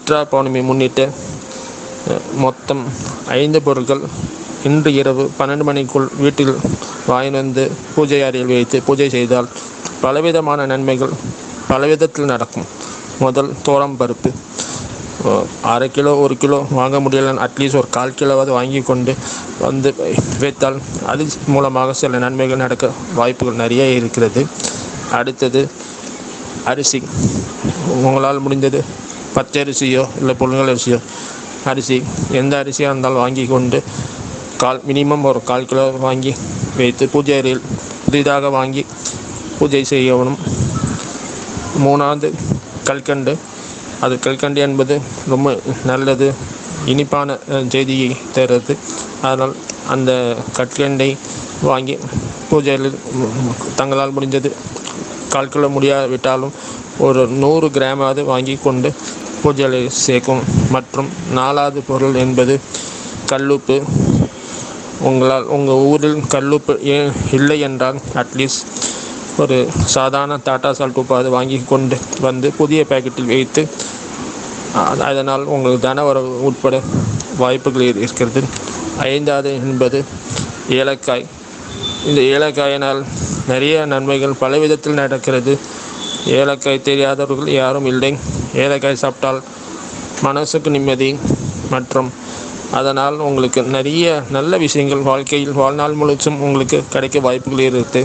சித்ரா பௌர்ணமி முன்னிட்டு மொத்தம் 5 பொருட்கள் இன்று இரவு 12 மணிக்குள் வீட்டில் வாங்கி வந்து பூஜை அறையில் வைத்து பூஜை செய்தால் பலவிதமான நன்மைகள் பலவிதத்தில் நடக்கும். முதல், தோரம் பருப்பு. அரை கிலோ 1 கிலோ வாங்க முடியலன்னு அட்லீஸ்ட் ஒரு 1/4 கிலோவாவது வாங்கி கொண்டு வந்து வைத்தால் அது மூலமாக சில நன்மைகள் நடக்க வாய்ப்புகள் நிறைய இருக்கிறது. அடுத்தது, அரிசி. உங்களால் முடிந்தது பச்சரிசியோ இல்லை புழுங்கல் அரிசியோ, அரிசி எந்த அரிசியாக இருந்தாலும் வாங்கி கொண்டு மினிமம் ஒரு 1/4 கிலோ வாங்கி வைத்து பூஜை அறையில் புதிதாக வாங்கி பூஜை செய்யணும். 3வது, கல்கண்டு. அது கல்கண்டு என்பது ரொம்ப நல்லது, இனிப்பான செய்தியை தருறது. அதனால் அந்த கற்கண்டை வாங்கி பூஜையில் தங்களால் முடிந்தது 1/4 கிலோ முடியாவிட்டாலும் ஒரு 100 கிராமாவது வாங்கி கொண்டு பூஜையில் சேர்க்கும். மற்றும் 4வது பொருள் என்பது கல்லுப்பு. உங்கள் ஊரில் கல்லுப்பு இல்லை என்றால் அட்லீஸ்ட் ஒரு சாதாரண டாட்டா சால்ட் உப்பாவது வாங்கி கொண்டு வந்து புதிய பேக்கெட்டில் வைத்து அதனால் உங்களுக்கு தன வரவு உட்பட வாய்ப்புகள் இருக்கிறது. 5வது என்பது ஏலக்காய். இந்த ஏலக்காயினால் நிறைய நன்மைகள் பலவிதத்தில் நடக்கிறது. ஏலக்காய் தெரியாதவர்கள் யாரும் இல்லை. ஏலக்காய் சாப்பிட்டால் மனசுக்கு நிம்மதி மற்றும் அதனால் உங்களுக்கு நிறைய நல்ல விஷயங்கள் வாழ்க்கையில் வாழ்நாள் முழுச்சும் உங்களுக்கு கிடைக்க வாய்ப்புகள் இருக்குது.